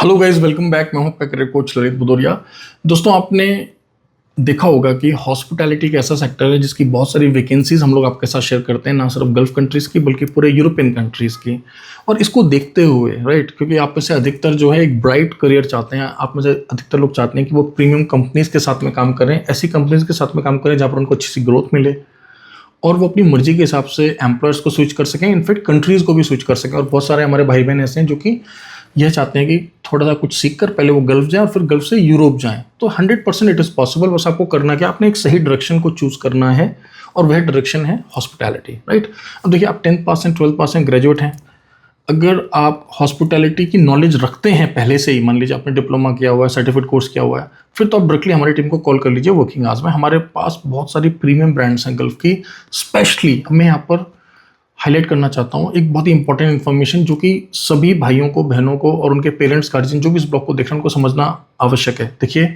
Hello guys, welcome back. मैं हूं आपका करियर कोच ललित भदौरिया। दोस्तों, आपने देखा होगा कि हॉस्पिटैलिटी एक ऐसा सेक्टर है जिसकी बहुत सारी वैकेंसीज हम लोग आपके साथ शेयर करते हैं, ना सिर्फ गल्फ कंट्रीज़ की बल्कि पूरे यूरोपियन कंट्रीज़ की। और इसको देखते हुए राइट, क्योंकि आप में से अधिकतर जो है एक ब्राइट करियर चाहते हैं, आप में से अधिकतर लोग चाहते हैं कि वो प्रीमियम कंपनीज़ के साथ में काम करें, ऐसी कंपनीज़ के साथ में काम करें जहाँ पर उनको अच्छी सी ग्रोथ मिले और वो अपनी मर्जी के हिसाब से एम्प्लॉयर्स को स्विच कर सकें, इनफैक्ट कंट्रीज़ को भी स्विच कर सकें। और बहुत सारे हमारे भाई बहन ऐसे हैं जो कि यह चाहते हैं कि थोड़ा सा कुछ सीख कर पहले वो गल्फ जाएं और फिर गल्फ से यूरोप जाएं। तो 100% इट इज़ पॉसिबल। बस आपको करना क्या, आपने एक सही डायरेक्शन को चूज़ करना है और वह डायरेक्शन है हॉस्पिटैलिटी, राइट। अब देखिए, आप 10th pass and 12th pass and graduate हैं। अगर आप हॉस्पिटैलिटी की नॉलेज रखते हैं पहले से ही, मान लीजिए आपने डिप्लोमा किया हुआ है, सर्टिफिकेट कोर्स किया हुआ है, फिर तो आप डायरेक्टली हमारी टीम को कॉल कर लीजिए वर्किंग आवर्स में। हमारे पास बहुत सारी प्रीमियम ब्रांड्स हैं गल्फ की। स्पेशली मैं यहाँ पर हाईलाइट करना चाहता हूँ एक बहुत ही इंपॉर्टेंट इन्फॉर्मेशन जो कि सभी भाइयों को, बहनों को और उनके पेरेंट्स, गार्जियन जो भी इस ब्लॉग को देख रहे हैं उनको समझना आवश्यक है। देखिए,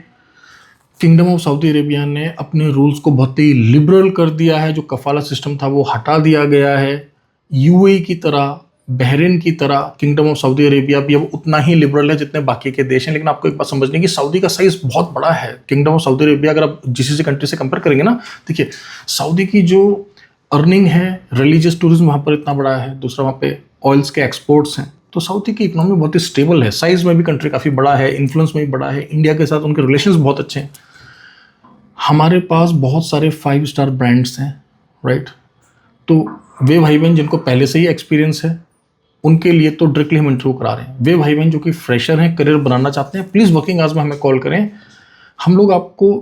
किंगडम ऑफ सऊदी अरेबिया ने अपने रूल्स को बहुत ही लिबरल कर दिया है। जो कफाला सिस्टम था वो हटा दिया गया है। यूएई की तरह, बहरीन की तरह किंगडम ऑफ सऊदी अरेबिया भी अब उतना ही लिबरल है जितने बाकी के देश हैं। लेकिन आपको एक बात समझनी है कि सऊदी का साइज बहुत बड़ा है। किंगडम ऑफ सऊदी अरेबिया अगर आप जीसीसी कंट्री से कंपेयर करेंगे ना, देखिए सऊदी की जो अर्निंग है, रिलीजियस टूरिज्म वहाँ पर इतना बड़ा है, दूसरा वहाँ पे ऑयल्स के एक्सपोर्ट्स हैं, तो सऊदी की इकोनॉमी बहुत ही स्टेबल है। साइज में भी कंट्री काफ़ी बड़ा है, इन्फ्लुएंस में भी बड़ा है, इंडिया के साथ उनके रिलेशंस बहुत अच्छे हैं। हमारे पास बहुत सारे 5 स्टार ब्रांड्स हैं, राइट। तो वे भाई बहन जिनको पहले से ही एक्सपीरियंस है उनके लिए तो डायरेक्टली हम इंटरव्यू करा रहे हैं। वे भाई बहन जो कि फ्रेशर हैं, करियर बनाना चाहते हैं, प्लीज़ वर्किंग आवर्स में हमें कॉल करें। हम लोग आपको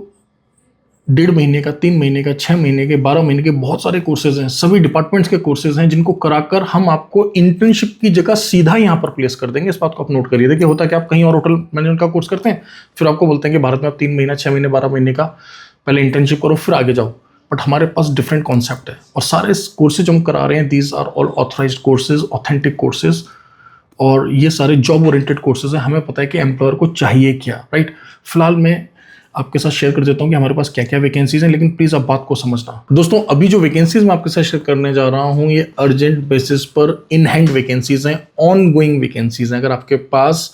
1.5 महीने का, 3 महीने का, 6 महीने के, 12 महीने के बहुत सारे कोर्सेज हैं, सभी डिपार्टमेंट्स के कोर्सेज हैं जिनको कराकर हम आपको इंटर्नशिप की जगह सीधा यहाँ पर प्लेस कर देंगे। इस बात को आप नोट करिए। देखिए, होता है कि आप कहीं और होटल मैनेजमेंट का कोर्स करते हैं, फिर आपको बोलते हैं कि भारत में आप 3 महीना, 6 महीने, 12 महीने का पहले इंटर्नशिप करो फिर आगे जाओ। बट हमारे पास डिफरेंट कॉन्सेप्ट है और सारे कोर्सेज हम करा रहे हैं, these are all authorised courses, authentic courses, और ये सारे जॉब ओरिएंटेड कोर्सेज हैं। हमें पता है कि एम्प्लॉयर को चाहिए क्या, राइट। फिलहाल मैं आपके साथ शेयर कर देता हूँ कि हमारे पास क्या क्या वैकेंसीज हैं, लेकिन प्लीज़ आप बात को समझना। दोस्तों, अभी जो वैकेंसीज मैं आपके साथ शेयर करने जा रहा हूँ ये अर्जेंट बेसिस पर इन हैंड वैकेंसीज हैं, ऑन गोइंग वैकेंसीज हैं। अगर आपके पास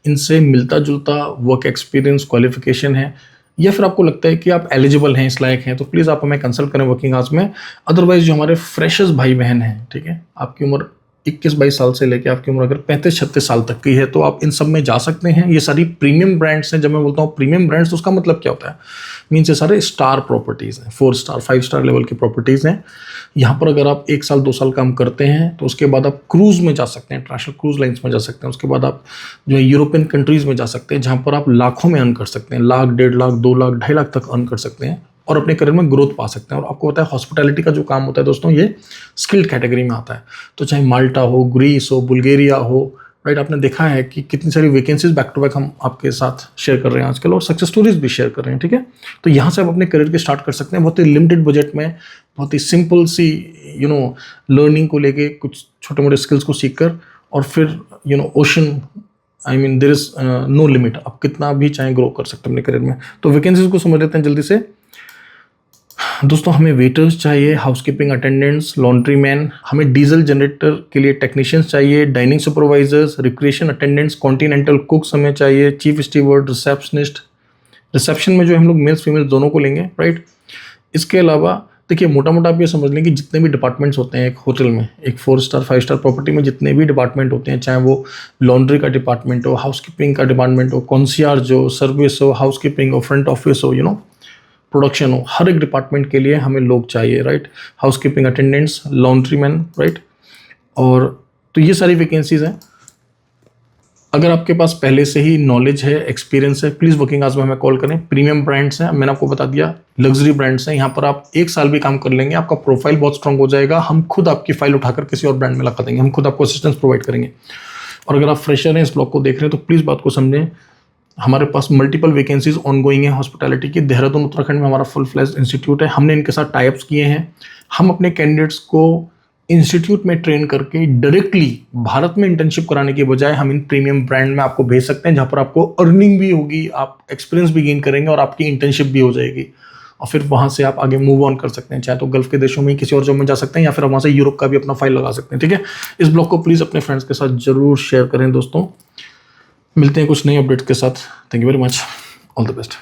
इनसे मिलता जुलता वर्क एक्सपीरियंस, क्वालिफिकेशन है, या फिर आपको लगता है कि आप एलिजिबल हैं, इस लायक हैं, तो प्लीज़ आप हमें कंसल्ट करें वर्किंग आवर्स में। अदरवाइज जो हमारे फ्रेशर्स भाई बहन हैं, ठीक है, आपकी उम्र 21-22 साल से लेकर आपकी उम्र अगर 35-36 साल तक की है तो आप इन सब में जा सकते हैं। ये सारी प्रीमियम ब्रांड्स हैं। जब मैं बोलता हूँ प्रीमियम ब्रांड्स तो उसका मतलब क्या होता है, मीन्स ये सारे स्टार प्रॉपर्टीज़ हैं, 4 स्टार 5 स्टार लेवल की प्रॉपर्टीज़ हैं। यहाँ पर अगर आप 1 साल 2 साल काम करते हैं तो उसके बाद आप क्रूज़ में जा सकते हैं, इंटरनेशनल क्रूज़ लाइन्स में जा सकते हैं। उसके बाद आप जो है यूरोपियन कंट्रीज़ में जा सकते हैं, जहाँ पर आप लाखों में अर्न कर सकते हैं, लाख, 1.5 लाख, 2 लाख, 2.5 लाख तक अर्न कर सकते हैं और अपने करियर में ग्रोथ पा सकते हैं। और आपको पता है हॉस्पिटैलिटी का जो काम होता है दोस्तों, ये स्किल्ड कैटेगरी में आता है। तो चाहे माल्टा हो, ग्रीस हो, बुल्गारिया हो, राइट, आपने देखा है कि कितनी सारी वैकेंसीज बैक टू बैक हम आपके साथ शेयर कर रहे हैं आजकल, और सक्सेस स्टोरीज भी शेयर कर रहे हैं, ठीक है। तो यहाँ से आप अपने करियर के स्टार्ट कर सकते हैं बहुत ही लिमिटेड बजट में, बहुत ही सिंपल सी लर्निंग को लेके, कुछ छोटे मोटे स्किल्स को सीख कर, और फिर ocean, I mean there is no limit, आप कितना भी चाहें ग्रो कर सकते हैं अपने करियर में। तो वैकेंसीज को समझ लेते हैं जल्दी से। दोस्तों, हमें वेटर्स चाहिए, हाउसकीपिंग अटेंडेंट्स, लॉन्ड्री मैन, हमें डीजल जनरेटर के लिए टेक्नीशियंस चाहिए, dining supervisors, recreation attendants, continental कुक्स हमें चाहिए, चीफ स्टीवर्ड, रिसेप्शनिस्ट। रिसेप्शन में जो हम लोग मेल्स फीमेल्स दोनों को लेंगे, राइट। इसके अलावा देखिए, मोटा मोटा आप ये समझ लें कि जितने भी डिपार्टमेंट्स होते हैं एक होटल में, एक 4 स्टार 5 स्टार प्रॉपर्टी में जितने भी डिपार्टमेंट होते हैं, चाहे वो लॉन्ड्री का डिपार्टमेंट हो, हाउसकीपिंग का डिपार्टमेंट हो, कॉन्सियर्ज हो, सर्विस हो, हाउसकीपिंग हो, फ्रंट ऑफिस हो, प्रोडक्शन हो, हर एक डिपार्टमेंट के लिए हमें लोग चाहिए, right. Housekeeping attendants, laundry man, right. और तो ये सारी वैकेंसीज हैं। अगर आपके पास पहले से ही नॉलेज है, एक्सपीरियंस है, प्लीज़ वर्किंग आवर्स में हमें कॉल करें। प्रीमियम ब्रांड्स हैं, मैंने आपको बता दिया, लग्जरी ब्रांड्स हैं। यहाँ पर आप 1 साल भी काम कर लेंगे, आपका प्रोफाइल बहुत स्ट्रांग हो जाएगा। हम खुद आपकी फाइल उठाकर किसी और ब्रांड में लगा देंगे, हम खुद आपको असिस्टेंस प्रोवाइड करेंगे। और अगर आप फ्रेशर हैं, इस ब्लॉग को देख रहे हैं, तो प्लीज़ बात को समझें। हमारे पास मल्टीपल वैकेंसीज ऑनगोइंग है हॉस्पिटैलिटी की। देहरादून उत्तराखंड में हमारा फुल फ्लैश इंस्टीट्यूट है, हमने इनके साथ टाइप्स किए हैं। हम अपने कैंडिडेट्स को इंस्टीट्यूट में ट्रेन करके डायरेक्टली भारत में इंटर्नशिप कराने के बजाय हम इन प्रीमियम ब्रांड में आपको भेज सकते हैं, जहाँ पर आपको अर्निंग भी होगी, आप एक्सपीरियंस भी गेन करेंगे और आपकी इंटर्नशिप भी हो जाएगी। और फिर वहाँ से आप आगे मूव ऑन कर सकते हैं, चाहे तो गल्फ के देशों में किसी और जॉब में जा सकते हैं, या फिर वहाँ से यूरोप का भी अपना फाइल लगा सकते हैं, ठीक है। इस ब्लॉग को प्लीज़ अपने फ्रेंड्स के साथ जरूर शेयर करें दोस्तों। मिलते हैं कुछ नई अपडेट्स के साथ। Thank you very much, all the best.